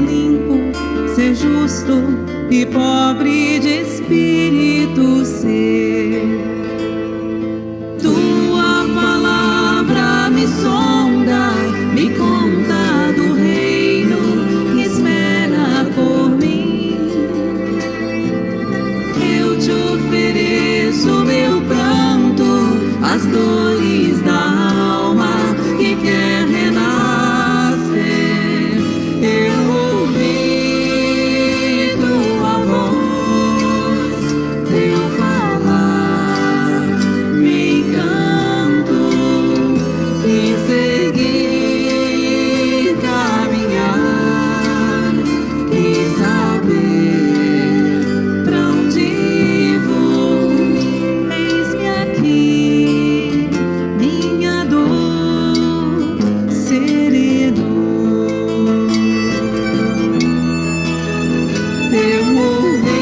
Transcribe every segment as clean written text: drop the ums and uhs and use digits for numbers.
limpo, ser justo e pobre de espírito ser. Tua palavra me sonda, me conta do reino que espera por mim. Eu te ofereço meu pranto, as dores da alma que quer renascer. Eu ouvi tua voz, teu falar, me encanto e seguir, caminhar e saber pra onde vou. Eis-me aqui, minha dor, sereno. Eu ouvi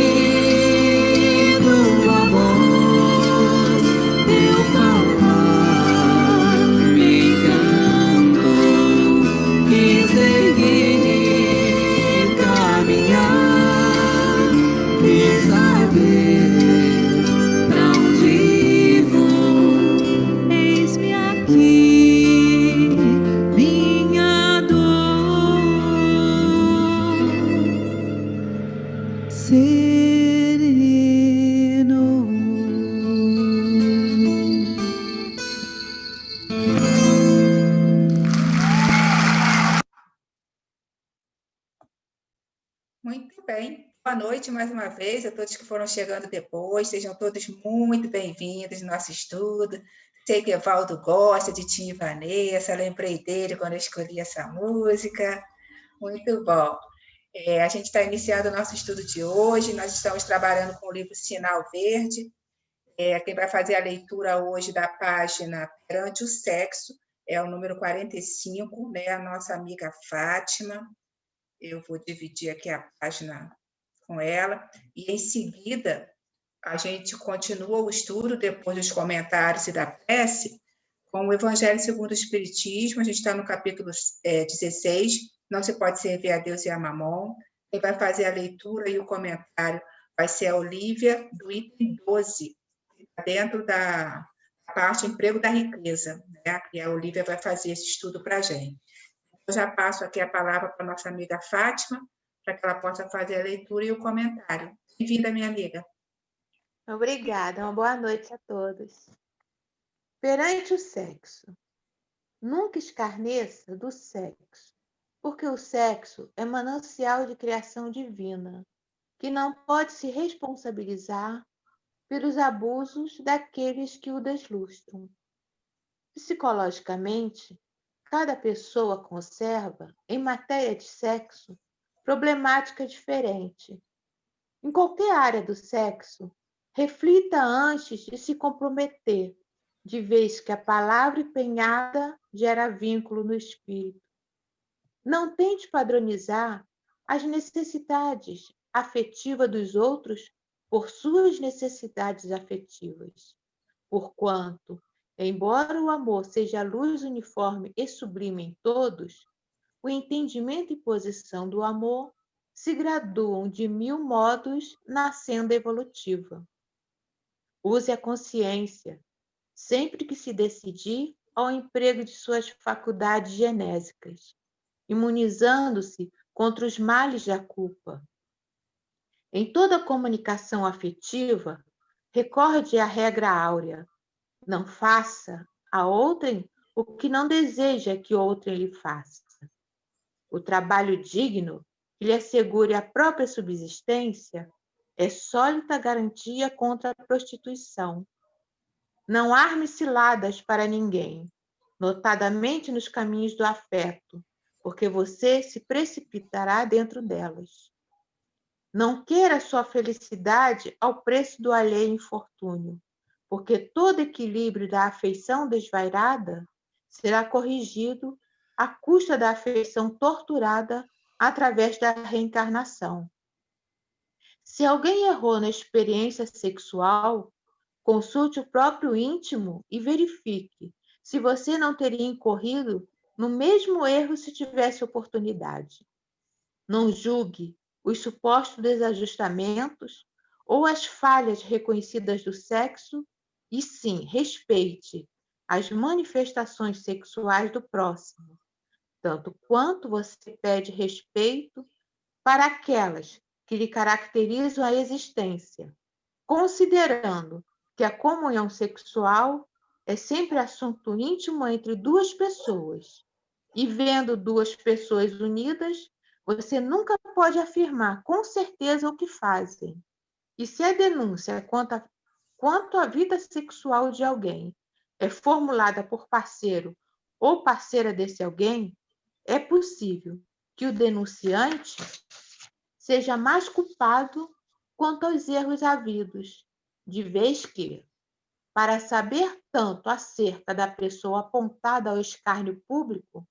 tua voz, teu falar, me encanto e seguir, caminhar e saber pra onde vou. Eis-me aqui, minha dor, sereno. Muito bem. Boa noite mais uma vez a todos que foram chegando depois. Sejam todos muito bem-vindos no nosso estudo. Sei que o Evaldo gosta de Tim e Vanessa, lembrei dele quando eu escolhi essa música. Muito bom. A gente está iniciando o nosso estudo de hoje. Nós estamos trabalhando com o livro Sinal Verde. Quem vai fazer a leitura hoje da página Perante o Sexo é o número 45, né? A nossa amiga Fátima. Eu vou dividir aqui a página com ela, e em seguida a gente continua o estudo, depois dos comentários e da prece, com o Evangelho segundo o Espiritismo. A gente está no capítulo 16, não se pode servir a Deus e a Mamon. Quem vai fazer a leitura e o comentário vai ser a Olívia, do item 12, que está dentro da parte Emprego da Riqueza, né? E a Olívia vai fazer esse estudo para a gente. Eu já passo aqui a palavra para a nossa amiga Fátima, para que ela possa fazer a leitura e o comentário. Bem-vinda, minha amiga. Obrigada, uma boa noite a todos. Perante o sexo. Nunca escarneça do sexo, porque o sexo é manancial de criação divina, que não pode se responsabilizar pelos abusos daqueles que o deslustram. Psicologicamente, cada pessoa conserva, em matéria de sexo, problemática diferente. Em qualquer área do sexo, reflita antes de se comprometer, de vez que a palavra empenhada gera vínculo no espírito. Não tente padronizar as necessidades afetivas dos outros por suas necessidades afetivas, porquanto, embora o amor seja a luz uniforme e sublime em todos, o entendimento e posição do amor se graduam de 1000 modos na senda evolutiva. Use a consciência, sempre que se decidir ao emprego de suas faculdades genésicas, imunizando-se contra os males da culpa. Em toda comunicação afetiva, recorde a regra áurea: não faça a outrem o que não deseja que outrem lhe faça. O trabalho digno, que lhe assegure a própria subsistência, é sólida garantia contra a prostituição. Não arme ciladas para ninguém, notadamente nos caminhos do afeto, porque você se precipitará dentro delas. Não queira sua felicidade ao preço do alheio infortúnio, porque todo equilíbrio da afeição desvairada será corrigido à custa da afeição torturada através da reencarnação. Se alguém errou na experiência sexual, consulte o próprio íntimo e verifique se você não teria incorrido no mesmo erro se tivesse oportunidade. Não julgue os supostos desajustamentos ou as falhas reconhecidas do sexo, e sim, respeite as manifestações sexuais do próximo, tanto quanto você pede respeito para aquelas que lhe caracterizam a existência, considerando que a comunhão sexual é sempre assunto íntimo entre duas pessoas. E vendo duas pessoas unidas, você nunca pode afirmar com certeza o que fazem. E se a denúncia quanto à vida sexual de alguém é formulada por parceiro ou parceira desse alguém, é possível que o denunciante seja mais culpado quanto aos erros havidos, de vez que, para saber tanto acerca da pessoa apontada ao escárnio público,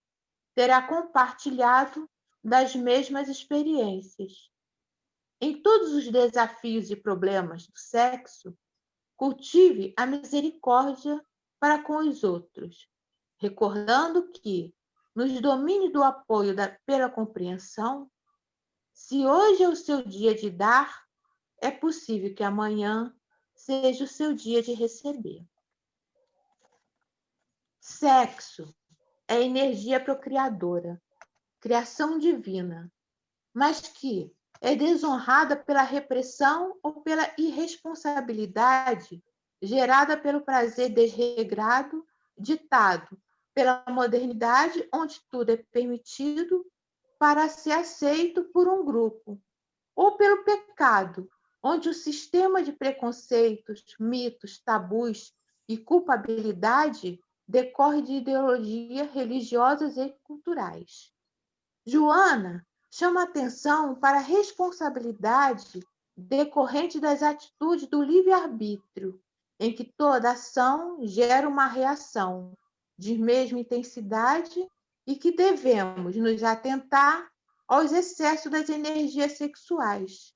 terá compartilhado das mesmas experiências. Em todos os desafios e problemas do sexo, cultive a misericórdia para com os outros, recordando que, nos domínios do apoio pela compreensão, se hoje é o seu dia de dar, é possível que amanhã seja o seu dia de receber. Sexo é energia procriadora, criação divina, mas que é desonrada pela repressão ou pela irresponsabilidade gerada pelo prazer desregrado, ditado pela modernidade, onde tudo é permitido para ser aceito por um grupo, ou pelo pecado, onde o sistema de preconceitos, mitos, tabus e culpabilidade decorre de ideologias religiosas e culturais. Joana chama atenção para a responsabilidade decorrente das atitudes do livre-arbítrio, em que toda ação gera uma reação de mesma intensidade e que devemos nos atentar aos excessos das energias sexuais.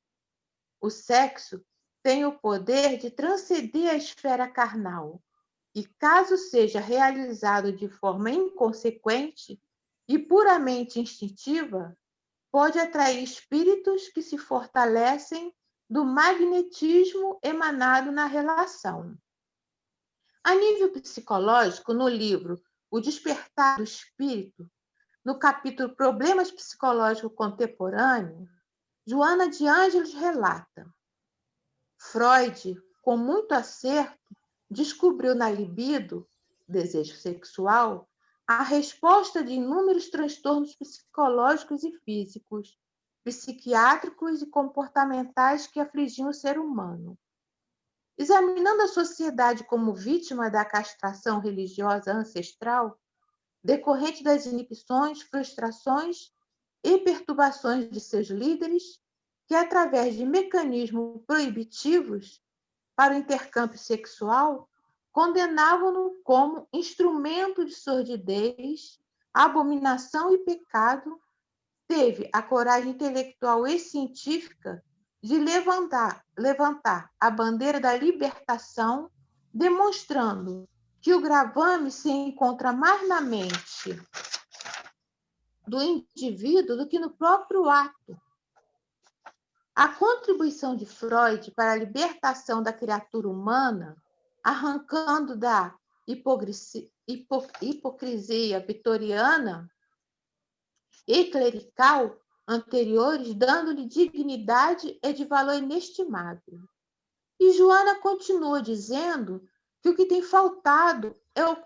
O sexo tem o poder de transcender a esfera carnal e, caso seja realizado de forma inconsequente e puramente instintiva, pode atrair espíritos que se fortalecem do magnetismo emanado na relação. A nível psicológico, no livro O Despertar do Espírito, no capítulo Problemas Psicológicos Contemporâneos, Joana de Ângeles relata: Freud, com muito acerto, descobriu na libido, desejo sexual, a resposta de inúmeros transtornos psicológicos e físicos, psiquiátricos e comportamentais que afligiam o ser humano. Examinando a sociedade como vítima da castração religiosa ancestral, decorrente das inibições, frustrações e perturbações de seus líderes, que, através de mecanismos proibitivos para o intercâmbio sexual, condenavam-no como instrumento de sordidez, abominação e pecado, teve a coragem intelectual e científica de levantar a bandeira da libertação, demonstrando que o gravame se encontra mais na mente do indivíduo do que no próprio ato. A contribuição de Freud para a libertação da criatura humana, arrancando da hipocrisia vitoriana e clerical anteriores, dando-lhe dignidade e de valor inestimável. E Joana continua dizendo que o que tem faltado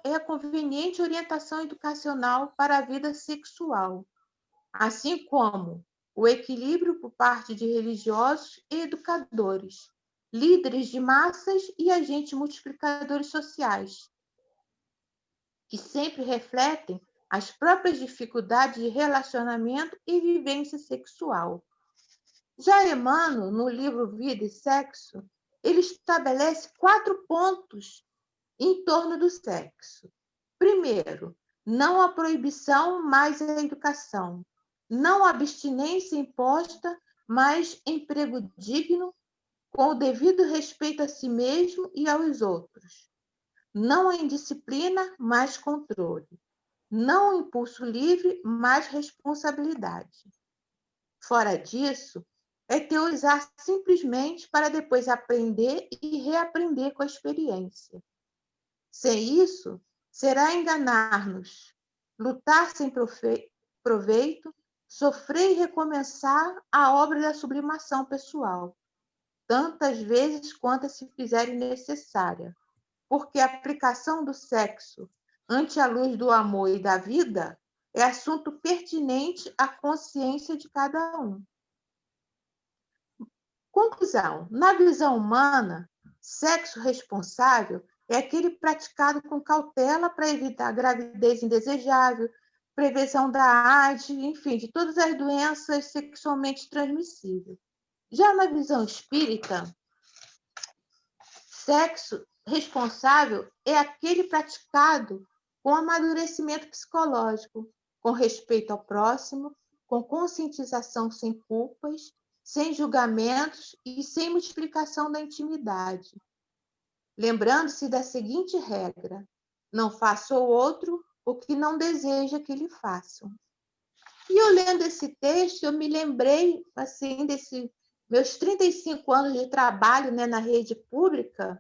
é a conveniente orientação educacional para a vida sexual, assim como o equilíbrio por parte de religiosos e educadores, líderes de massas e agentes multiplicadores sociais, que sempre refletem as próprias dificuldades de relacionamento e vivência sexual. Já Emmanuel, no livro Vida e Sexo, ele estabelece 4 pontos em torno do sexo. Primeiro, não a proibição, mas a educação. Não a abstinência imposta, mas emprego digno, com o devido respeito a si mesmo e aos outros. Não a indisciplina, mas controle. Não o impulso livre, mas responsabilidade. fora disso é teorizar simplesmente para depois aprender e reaprender com a experiência. Sem isso, será enganar-nos, lutar sem proveito, sofrer e recomeçar a obra da sublimação pessoal, tantas vezes quantas se fizerem necessária, porque a aplicação do sexo ante a luz do amor e da vida é assunto pertinente à consciência de cada um. Conclusão: na visão humana, sexo responsável é aquele praticado com cautela para evitar gravidez indesejável, prevenção da AIDS, enfim, de todas as doenças sexualmente transmissíveis. Já na visão espírita, sexo responsável é aquele praticado com amadurecimento psicológico, com respeito ao próximo, com conscientização sem culpas, sem julgamentos e sem multiplicação da intimidade. Lembrando-se da seguinte regra: não faça ao outro o que não deseja que lhe façam. E eu lendo esse texto, eu me lembrei assim desses meus 35 anos de trabalho, né, na rede pública,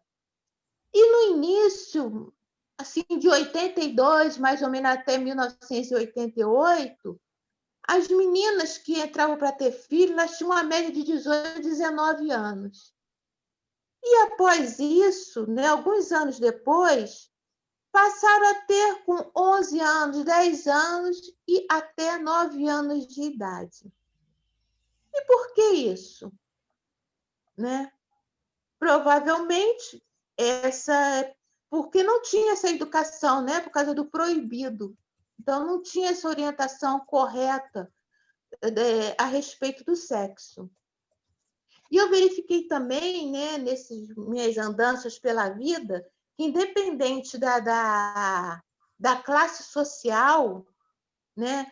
e no início, assim, de 82, mais ou menos até 1988, as meninas que entravam para ter filho, elas tinham uma média de 18, 19 anos. E após isso, né, alguns anos depois, passaram a ter com 11 anos, 10 anos e até 9 anos de idade. E por que isso? Né? Provavelmente, porque não tinha essa educação, né? Por causa do proibido. Então, não tinha essa orientação correta a respeito do sexo. E eu verifiquei também, né, nessas minhas andanças pela vida, que independente da classe social, né,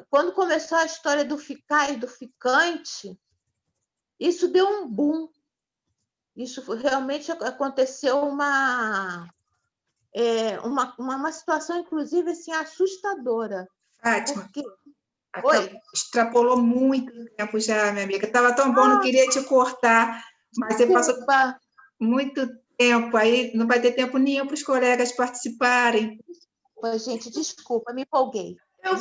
quando começou a história do ficar e do ficante, isso deu um boom. Isso realmente aconteceu uma situação, inclusive, assim, assustadora. Fátima, Porque... Oi? extrapolou muito tempo já, minha amiga. Estava tão bom, não queria te cortar, mas você passou muito tempo, aí não vai ter tempo nenhum para os colegas participarem. Gente, desculpa, me empolguei. Eu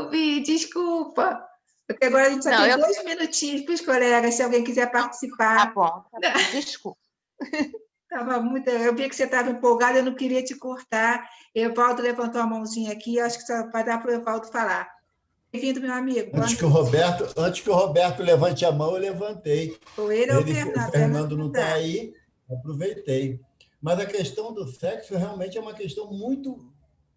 vi, desculpa. Porque agora a gente só tem 2 minutinhos para os colegas, se alguém quiser participar. Tá bom, desculpa. Eu vi que você estava empolgada, eu não queria te cortar. Evaldo levantou a mãozinha aqui, acho que só vai dar para o Evaldo falar. Bem-vindo, meu amigo. Antes que o Roberto levante a mão, eu levantei. Ou ele ou o Fernando. O Fernando não está aí, aproveitei. Mas a questão do sexo realmente é uma questão muito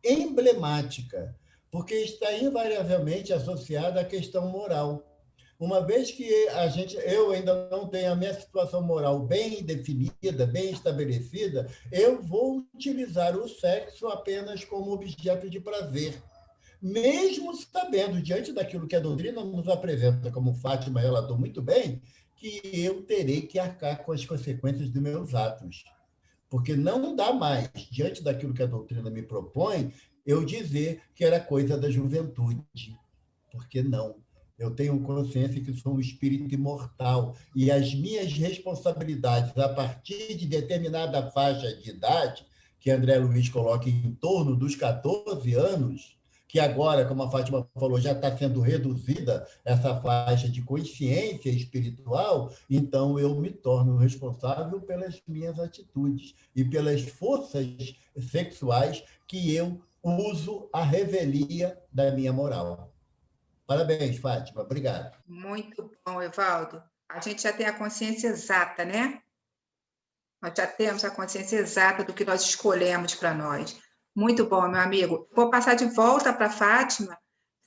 emblemática, porque está invariavelmente associada à questão moral. Uma vez que eu ainda não tenho a minha situação moral bem definida, bem estabelecida, eu vou utilizar o sexo apenas como objeto de prazer. Mesmo sabendo, diante daquilo que a doutrina nos apresenta, como Fátima relatou muito bem, que eu terei que arcar com as consequências dos meus atos. Porque não dá mais, diante daquilo que a doutrina me propõe, eu dizer que era coisa da juventude. Porque não. Eu tenho consciência que sou um espírito imortal e as minhas responsabilidades a partir de determinada faixa de idade, que André Luiz coloca em torno dos 14 anos, que agora, como a Fátima falou, já está sendo reduzida essa faixa de consciência espiritual, então eu me torno responsável pelas minhas atitudes e pelas forças sexuais que eu uso à revelia da minha moral. Parabéns, Fátima. Obrigado. Muito bom, Evaldo. A gente já tem a consciência exata, né? Nós já temos a consciência exata do que nós escolhemos para nós. Muito bom, meu amigo. Vou passar de volta para a Fátima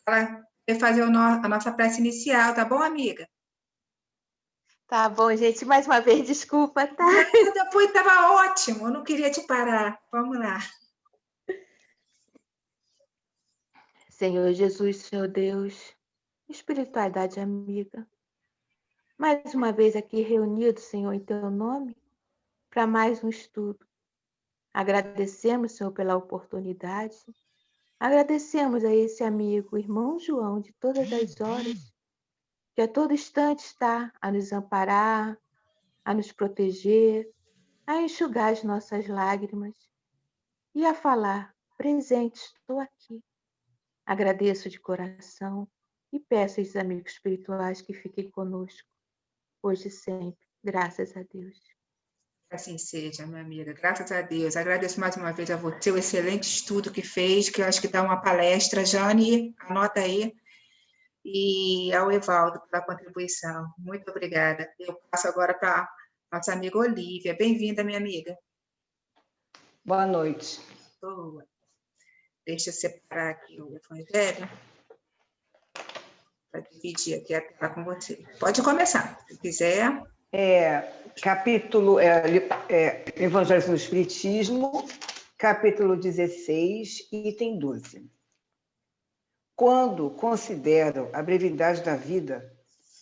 para fazer a nossa prece inicial, tá bom, amiga? Tá bom, gente. Mais uma vez, desculpa, tá? Depois estava ótimo, eu não queria te parar. Vamos lá. Senhor Jesus, Senhor Deus, espiritualidade amiga, mais uma vez aqui reunidos, Senhor, em Teu nome, para mais um estudo. Agradecemos, Senhor, pela oportunidade Agradecemos a esse amigo, irmão João, de todas as horas, que a todo instante está a nos amparar, a nos proteger, a enxugar as nossas lágrimas e a falar: presente, estou aqui. Agradeço de coração e peço a esses amigos espirituais que fiquem conosco, hoje e sempre. Graças a Deus. Assim seja, minha amiga. Graças a Deus. Agradeço mais uma vez a você o excelente estudo que fez, que eu acho que dá uma palestra. Jane, anota aí. E ao Evaldo pela contribuição. Muito obrigada. Eu passo agora para nossa amiga Olívia. Bem-vinda, minha amiga. Boa noite. Boa. Deixa eu separar aqui o Evangelho para dividir aqui a tela com você. Pode começar, se quiser. Capítulo Evangelho do Espiritismo, capítulo 16, item 12. Quando considero a brevidade da vida,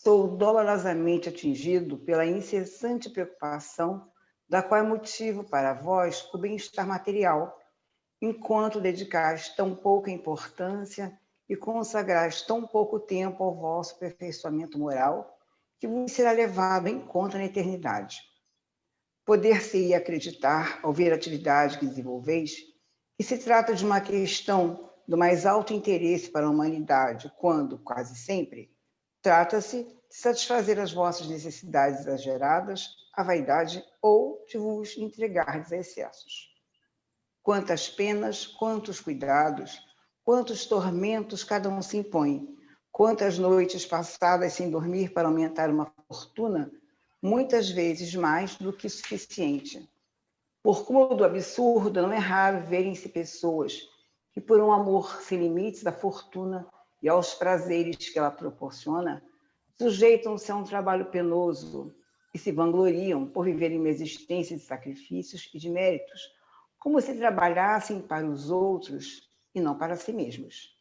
sou dolorosamente atingido pela incessante preocupação da qual é motivo para vós o bem-estar material, enquanto dedicais tão pouca importância e consagrais tão pouco tempo ao vosso aperfeiçoamento moral, que vos será levado em conta na eternidade. Poder-se-ia acreditar, ao ver a atividade que desenvolveis, que se trata de uma questão do mais alto interesse para a humanidade, quando, quase sempre, trata-se de satisfazer as vossas necessidades exageradas, à vaidade ou de vos entregardes a excessos. Quantas penas, quantos cuidados, quantos tormentos cada um se impõe, quantas noites passadas sem dormir para aumentar uma fortuna, muitas vezes mais do que suficiente. Por cúmulo do absurdo, não é raro verem-se pessoas que, por um amor sem limites à fortuna e aos prazeres que ela proporciona, sujeitam-se a um trabalho penoso e se vangloriam por viverem uma existência de sacrifícios e de méritos, como se trabalhassem para os outros e não para si mesmos.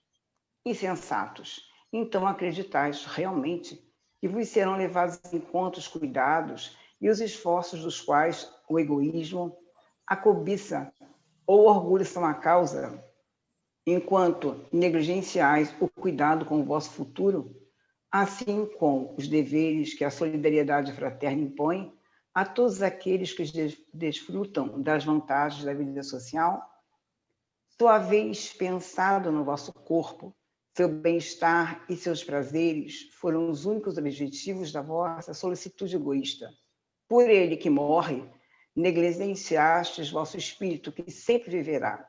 Insensatos, então acreditais realmente que vos serão levados em conta os cuidados e os esforços dos quais o egoísmo, a cobiça ou o orgulho são a causa, enquanto negligenciais o cuidado com o vosso futuro, assim como os deveres que a solidariedade fraterna impõe a todos aqueles que desfrutam das vantagens da vida social? Se haveis pensado no vosso corpo, seu bem-estar e seus prazeres foram os únicos objetivos da vossa solicitude egoísta. Por ele que morre, negligenciastes vosso espírito, que sempre viverá.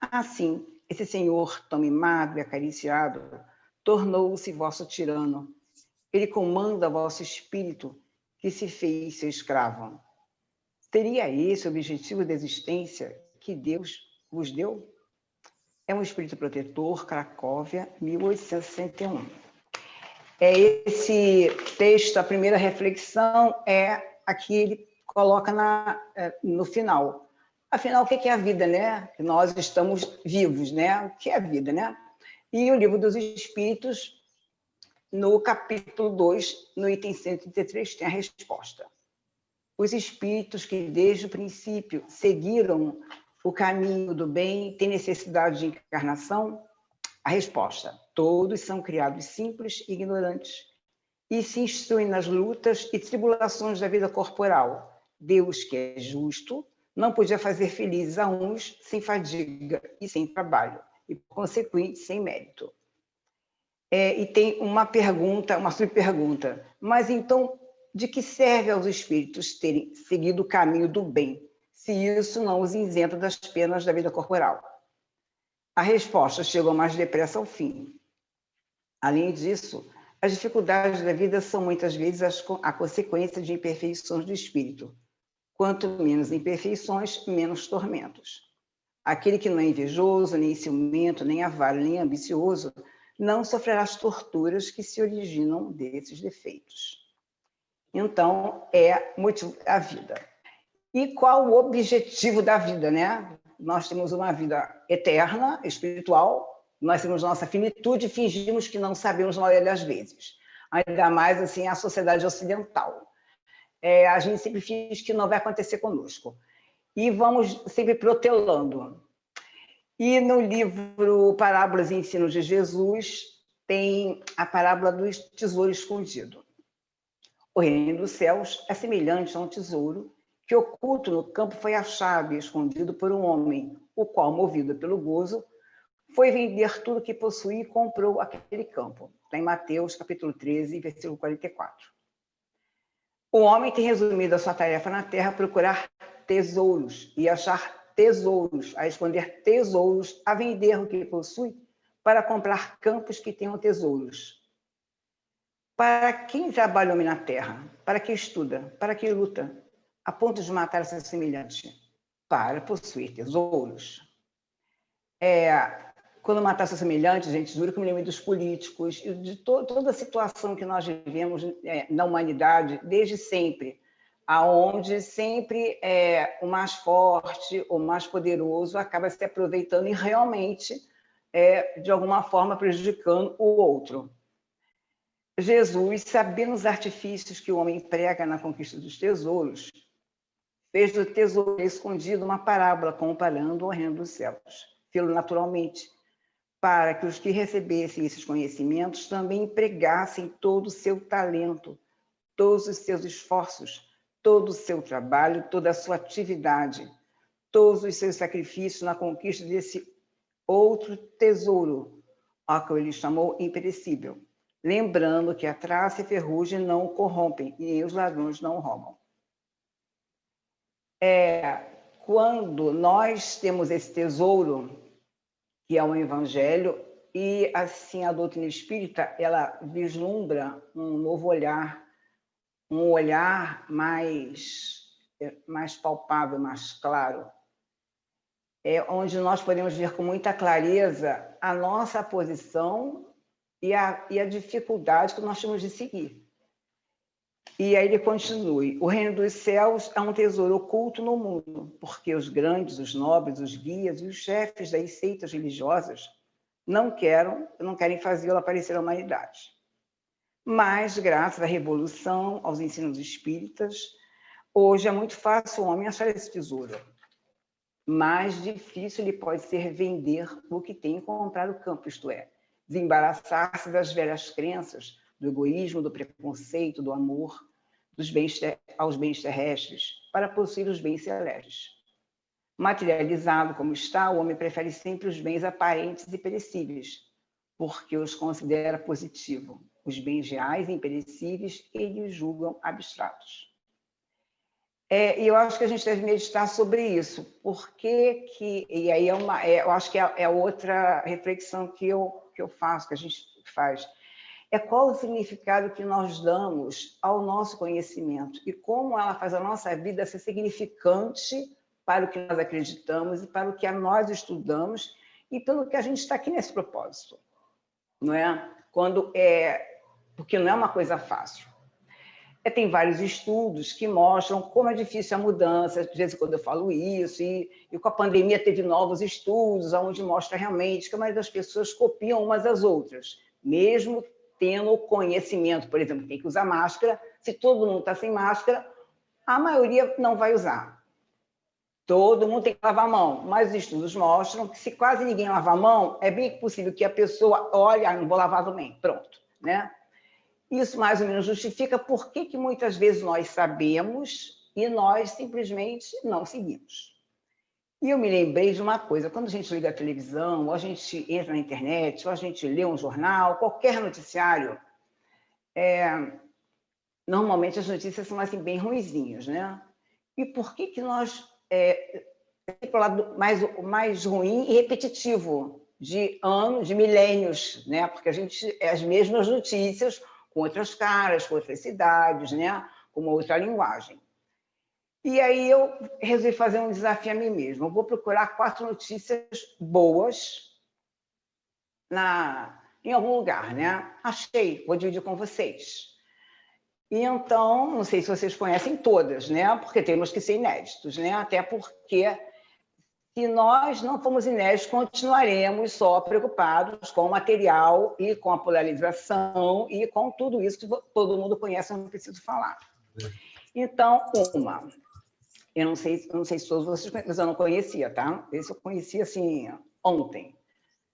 Assim, esse senhor tão mimado e acariciado tornou-se vosso tirano. Ele comanda vosso espírito, que se fez seu escravo. Seria esse o objetivo da existência que Deus vos deu? É um espírito protetor, Cracóvia, 1861. Esse texto, a primeira reflexão é a que ele coloca no final. Afinal, o que é a vida, né? Nós estamos vivos, né? O que é a vida, né? E o Livro dos Espíritos, no capítulo 2, no item 133, tem a resposta. Os espíritos que desde o princípio seguiram o caminho do bem têm necessidade de encarnação? A resposta: todos são criados simples e ignorantes e se instruem nas lutas e tribulações da vida corporal. Deus, que é justo, não podia fazer felizes a uns sem fadiga e sem trabalho, e, por consequente, sem mérito. E tem uma pergunta, uma subpergunta. Mas então, de que serve aos espíritos terem seguido o caminho do bem, se isso não os isenta das penas da vida corporal? A resposta chegou mais depressa ao fim. Além disso, as dificuldades da vida são muitas vezes a consequência de imperfeições do espírito. Quanto menos imperfeições, menos tormentos. Aquele que não é invejoso, nem ciumento, nem avaro, nem ambicioso, não sofrerá as torturas que se originam desses defeitos. Então, é a vida. E qual o objetivo da vida, né? Nós temos uma vida eterna, espiritual, nós temos nossa finitude e fingimos que não sabemos na maioria das vezes. Ainda mais assim a sociedade ocidental. A gente sempre finge que não vai acontecer conosco. E vamos sempre protelando. E no livro Parábolas e Ensinos de Jesus, tem a parábola do tesouro escondido. O reino dos céus é semelhante a um tesouro que, oculto no campo, foi achado e escondido por um homem, o qual, movido pelo gozo, foi vender tudo que possuía e comprou aquele campo. Está em Mateus, capítulo 13, versículo 44. O homem tem resumido a sua tarefa na terra a procurar tesouros e achar tesouros, a esconder tesouros, a vender o que possui para comprar campos que tenham tesouros. Para quem trabalha homem na terra? Para quem estuda? Para quem luta? A ponto de matar seu semelhante? Para possuir tesouros. Quando matar seu semelhante, gente, juro que me lembro dos políticos e de toda a situação que nós vivemos na humanidade desde sempre, aonde sempre o mais forte, o mais poderoso acaba se aproveitando e realmente, de alguma forma, prejudicando o outro. Jesus, sabendo os artifícios que o homem emprega na conquista dos tesouros, fez do tesouro escondido uma parábola comparando o reino dos céus, fê-lo naturalmente, para que os que recebessem esses conhecimentos também empregassem todo o seu talento, todos os seus esforços, todo o seu trabalho, toda a sua atividade, todos os seus sacrifícios na conquista desse outro tesouro, ao que ele chamou imperecível, lembrando que a traça e a ferrugem não o corrompem e os ladrões não o roubam. Quando nós temos esse tesouro, que é o Evangelho, e assim a doutrina espírita, ela vislumbra um novo olhar, um olhar mais palpável, mais claro, onde nós podemos ver com muita clareza a nossa posição e a dificuldade que nós temos de seguir. E aí ele continue: o reino dos céus é um tesouro oculto no mundo, porque os grandes, os nobres, os guias e os chefes das seitas religiosas não querem fazê-lo aparecer à humanidade. Mas, graças à revolução, aos ensinos espíritas, hoje é muito fácil o homem achar esse tesouro. Mais difícil lhe pode ser vender o que tem e comprar o campo, isto é, desembaraçar-se das velhas crenças, do egoísmo, do preconceito, do amor, aos bens terrestres, para possuir os bens celestes. Materializado como está, o homem prefere sempre os bens aparentes e perecíveis, porque os considera positivo. Os bens reais e imperecíveis, eles julgam abstratos. E eu acho que a gente deve meditar sobre isso, porque e aí eu acho que é outra reflexão que eu faço, que a gente faz. Qual o significado que nós damos ao nosso conhecimento e como ela faz a nossa vida ser significante para o que nós acreditamos e para o que nós estudamos e pelo que a gente está aqui nesse propósito, não é? Porque não é uma coisa fácil. Tem vários estudos que mostram como é difícil a mudança, de vez em quando eu falo isso, e com a pandemia teve novos estudos, onde mostra realmente que a maioria das pessoas copiam umas às outras, mesmo tendo o conhecimento, por exemplo, tem que usar máscara. Se todo mundo está sem máscara, a maioria não vai usar. Todo mundo tem que lavar a mão, mas os estudos mostram que se quase ninguém lavar a mão, é bem possível que a pessoa olhe, não vou lavar também, pronto, né? Isso mais ou menos justifica por que muitas vezes nós sabemos e nós simplesmente não seguimos. E eu me lembrei de uma coisa: quando a gente liga a televisão, ou a gente entra na internet, ou a gente lê um jornal, qualquer noticiário, normalmente as notícias são assim, bem ruinzinhas, né? E por que nós... para o lado mais ruim e repetitivo, de anos, de milênios, né? Porque a gente as mesmas notícias, com outras caras, com outras cidades, né? Com uma outra linguagem. E aí eu resolvi fazer um desafio a mim mesma. Eu vou procurar 4 notícias boas em algum lugar, né? Achei, vou dividir com vocês. E então, não sei se vocês conhecem todas, né? Porque temos que ser inéditos, né? Até porque, se nós não formos inéditos, continuaremos só preocupados com o material e com a polarização e com tudo isso que todo mundo conhece, eu não preciso falar. Então, eu não sei se todos vocês conhecem, mas eu não conhecia, tá? Esse eu conhecia, assim, ontem.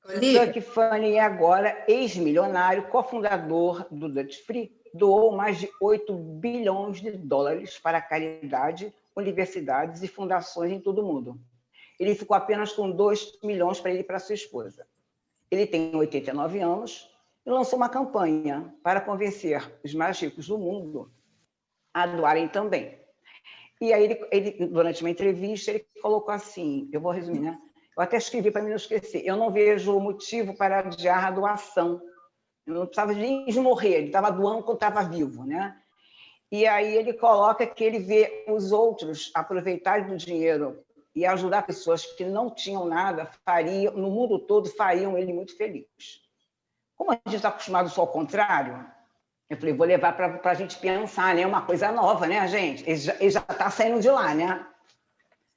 Olívia, Chuck Fanny é agora ex-milionário, cofundador do Dutch Free, doou mais de 8 bilhões de dólares para caridade, universidades e fundações em todo o mundo. Ele ficou apenas com 2 milhões para ele e para sua esposa. Ele tem 89 anos e lançou uma campanha para convencer os mais ricos do mundo a doarem também. E aí, ele, durante uma entrevista, ele colocou assim, eu vou resumir, né? Eu até escrevi para mim não esquecer, eu não vejo motivo para adiar a doação. Eu não precisava nem de morrer, ele estava doando quando estava vivo, né? E aí ele coloca que ele vê os outros aproveitarem do dinheiro e ajudar pessoas que não tinham nada, no mundo todo, fariam ele muito feliz. Como a gente está acostumado só ao contrário, eu falei, vou levar para a gente pensar, né? Uma coisa nova, né, gente? Ele já está saindo de lá, né?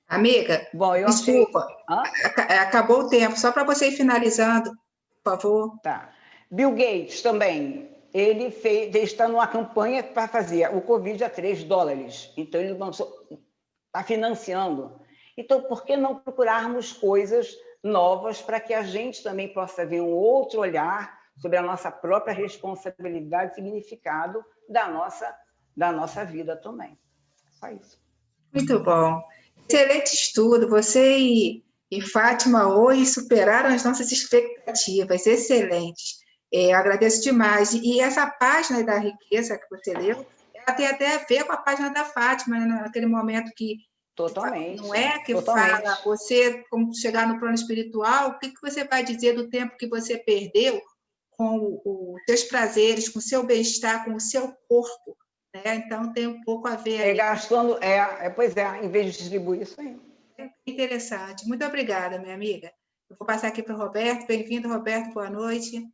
amiga, Bom, eu desculpa, achei... acabou o tempo, só para você ir finalizando, por favor. Tá. Bill Gates também, ele está numa campanha para fazer o Covid a $3. Então, ele está financiando. Então, por que não procurarmos coisas novas para que a gente também possa ver um outro olhar sobre a nossa própria responsabilidade e significado da nossa vida também? Só isso. Muito bom. Excelente estudo. Você e Fátima hoje superaram as nossas expectativas. Excelentes. Eu agradeço demais. E essa página da riqueza que você leu, ela tem até a ver com a página da Fátima, né? Naquele momento que Totalmente. não é que totalmente. fala você como chegar no plano espiritual, o que você vai dizer do tempo que você perdeu com os seus prazeres, com o seu bem-estar, com o seu corpo, né? Então tem um pouco a ver aí. Gastando, pois é, em vez de distribuir isso aí. Interessante. Muito obrigada, minha amiga. Eu vou passar aqui para o Roberto. Bem-vindo, Roberto. Boa noite.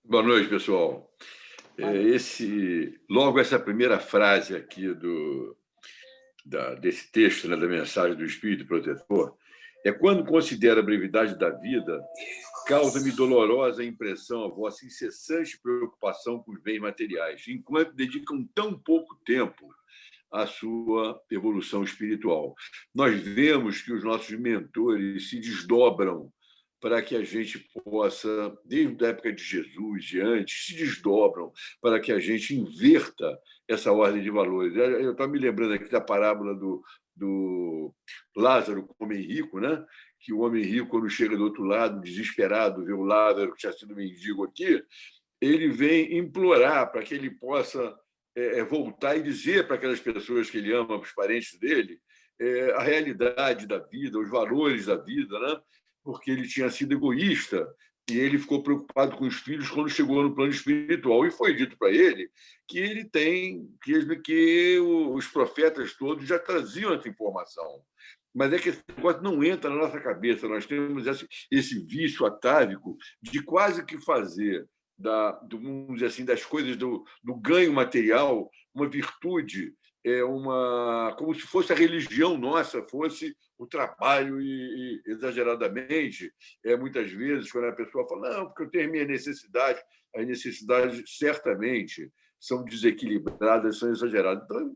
Boa noite, pessoal. Logo essa primeira frase aqui desse texto, né, da mensagem do Espírito Protetor, é quando considero a brevidade da vida, causa-me dolorosa impressão a vossa incessante preocupação com os bens materiais, enquanto dedicam tão pouco tempo à sua evolução espiritual. Nós vemos que os nossos mentores se desdobram para que a gente possa, desde a época de Jesus e antes, se desdobram para que a gente inverta essa ordem de valores. Eu estou me lembrando aqui da parábola do Lázaro com o homem rico, né? Que o homem rico, quando chega do outro lado, desesperado, vê o Lázaro, que tinha sido mendigo aqui, ele vem implorar para que ele possa voltar e dizer para aquelas pessoas que ele ama, para os parentes dele, a realidade da vida, os valores da vida, né? Porque ele tinha sido egoísta e ele ficou preocupado com os filhos quando chegou no plano espiritual. E foi dito para ele que que os profetas todos já traziam essa informação. Mas é que esse negócio não entra na nossa cabeça. Nós temos esse vício atávico de quase que fazer vamos dizer assim, das coisas do ganho material uma virtude, como se fosse a religião nossa, fosse o trabalho e exageradamente, muitas vezes, quando a pessoa fala, não, porque eu tenho a minha necessidade, as necessidades certamente são desequilibradas, são exageradas. Então,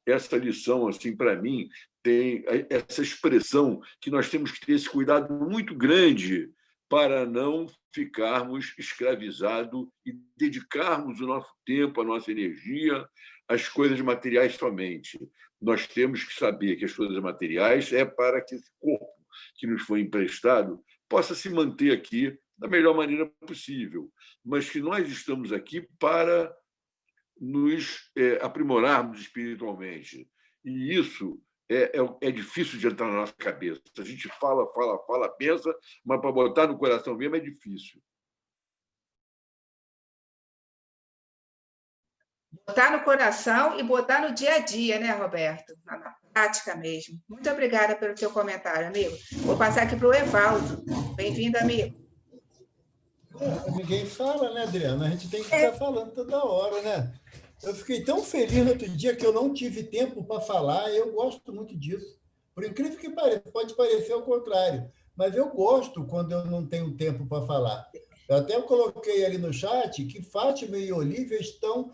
essa lição, assim, para mim, tem essa expressão que nós temos que ter esse cuidado muito grande para não ficarmos escravizados e dedicarmos o nosso tempo, a nossa energia às coisas materiais somente. Nós temos que saber que as coisas materiais é para que esse corpo que nos foi emprestado possa se manter aqui da melhor maneira possível, mas que nós estamos aqui para nos aprimorarmos espiritualmente. E isso é difícil de entrar na nossa cabeça. A gente fala, pensa, mas para botar no coração mesmo é difícil. Botar no coração e botar no dia a dia, né, Roberto? Na prática mesmo. Muito obrigada pelo seu comentário, amigo. Vou passar aqui para o Evaldo. Bem-vindo, amigo. Ninguém fala, né, Adriana? A gente tem que ficar falando toda hora, né? Eu fiquei tão feliz no outro dia que eu não tive tempo para falar, e eu gosto muito disso. Por incrível que pareça, pode parecer ao contrário, mas eu gosto quando eu não tenho tempo para falar. Eu até coloquei ali no chat que Fátima e Olívia estão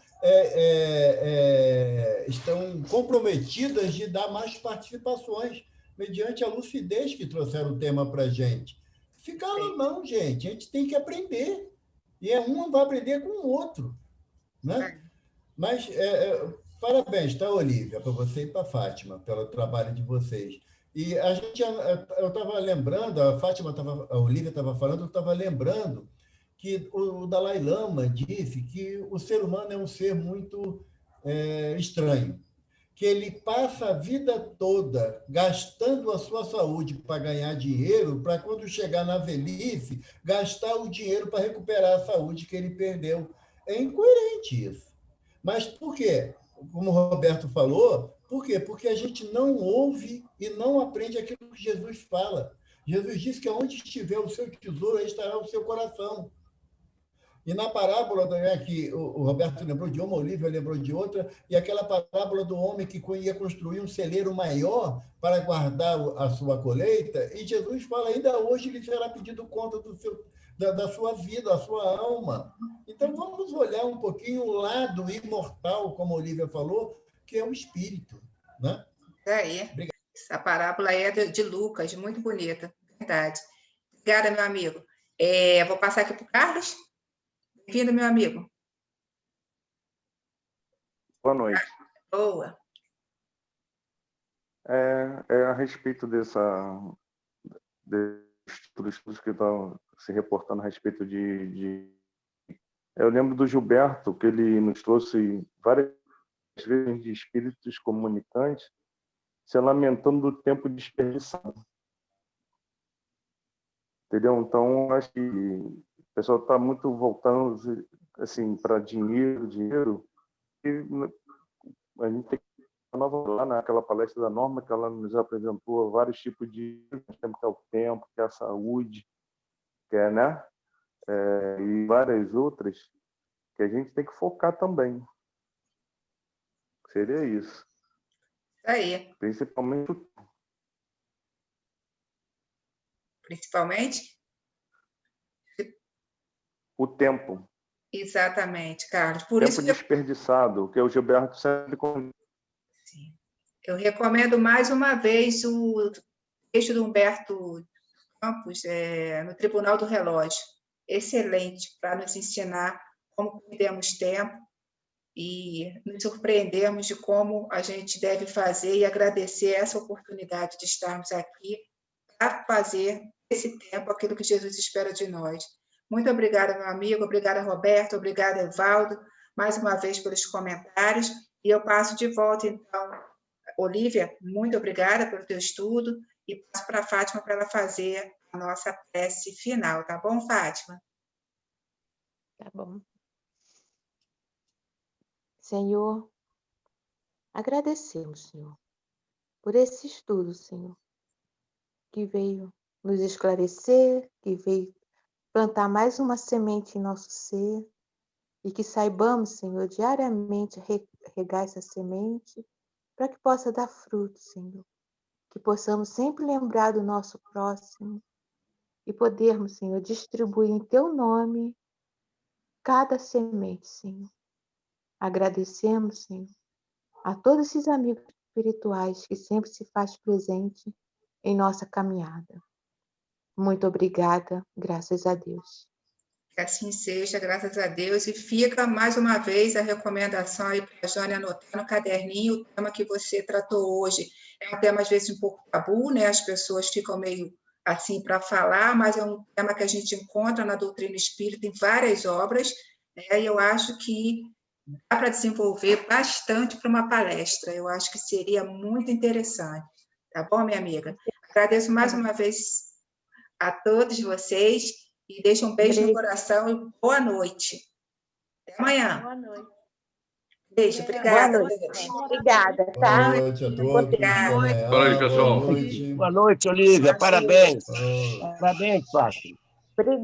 comprometidas de dar mais participações mediante a lucidez que trouxeram o tema para a gente. Ficaram, não, gente, a gente tem que aprender. E um vai aprender com o outro. Né? Mas parabéns, tá, Olívia, para você e para a Fátima, pelo trabalho de vocês. E eu estava lembrando, a Olívia estava falando, eu estava lembrando que o Dalai Lama disse que o ser humano é um ser muito estranho, que ele passa a vida toda gastando a sua saúde para ganhar dinheiro, para quando chegar na velhice, gastar o dinheiro para recuperar a saúde que ele perdeu. É incoerente isso. Mas por quê? Como o Roberto falou, por quê? Porque a gente não ouve e não aprende aquilo que Jesus fala. Jesus disse que onde estiver o seu tesouro, aí estará o seu coração. E na parábola que o Roberto lembrou de uma, a Olívia lembrou de outra, e aquela parábola do homem que ia construir um celeiro maior para guardar a sua colheita, e Jesus fala, ainda hoje lhe será pedido conta da sua vida, da sua alma. Então, vamos olhar um pouquinho o lado imortal, como a Olívia falou, que é o espírito. Né? Aí. Obrigado. Essa parábola é de Lucas, muito bonita, verdade. Obrigada, meu amigo. Vou passar aqui para o Carlos. Bem-vindo, meu amigo. Boa noite. Boa. A respeito desses estudos que estão se reportando a respeito eu lembro do Gilberto, que ele nos trouxe várias vezes de espíritos comunicantes se lamentando do tempo desperdiçado. Entendeu? Então, acho que o pessoal está muito voltando assim, para dinheiro, e a gente tem que lá naquela palestra da Norma, que ela nos apresentou vários tipos de tempo, que é o tempo, que é a saúde, que é, né? E várias outras que a gente tem que focar também. Seria isso. Aí. Principalmente o tempo. Exatamente, Carlos. Por tempo isso desperdiçado, que o Gilberto sempre... Sim. Eu recomendo mais uma vez o texto do Humberto Campos, no Tribunal do Relógio. Excelente, para nos ensinar como perdemos tempo e nos surpreendermos de como a gente deve fazer e agradecer essa oportunidade de estarmos aqui para fazer esse tempo aquilo que Jesus espera de nós. Muito obrigada, meu amigo, obrigada, Roberto, obrigada, Evaldo, mais uma vez pelos comentários, e eu passo de volta, então, Olívia, muito obrigada pelo teu estudo, e passo para a Fátima para ela fazer a nossa prece final, tá bom, Fátima? Tá bom. Senhor, agradecemos, Senhor, por esse estudo, Senhor, que veio nos esclarecer, que veio plantar mais uma semente em nosso ser, e que saibamos, Senhor, diariamente regar essa semente, para que possa dar fruto, Senhor. Que possamos sempre lembrar do nosso próximo e podermos, Senhor, distribuir em Teu nome cada semente, Senhor. Agradecemos, Senhor, a todos esses amigos espirituais que sempre se faz presente em nossa caminhada. Muito obrigada, graças a Deus. Que assim seja, graças a Deus. E fica, mais uma vez, a recomendação aí para a Jane anotar no caderninho o tema que você tratou hoje. É um tema, às vezes, um pouco tabu, né? As pessoas ficam meio assim para falar, mas é um tema que a gente encontra na doutrina espírita em várias obras, né? E eu acho que dá para desenvolver bastante para uma palestra. Eu acho que seria muito interessante. Tá bom, minha amiga? Agradeço mais uma vez a todos vocês e deixo um beijo no coração e boa noite. Até amanhã. Boa noite. Beijo, obrigada. Boa noite. Obrigada, tá? Boa noite a todos. Obrigada. Boa noite, pessoal. Boa noite. Boa noite, Olívia. Parabéns. Oh. Parabéns, Fátima. Obrigada.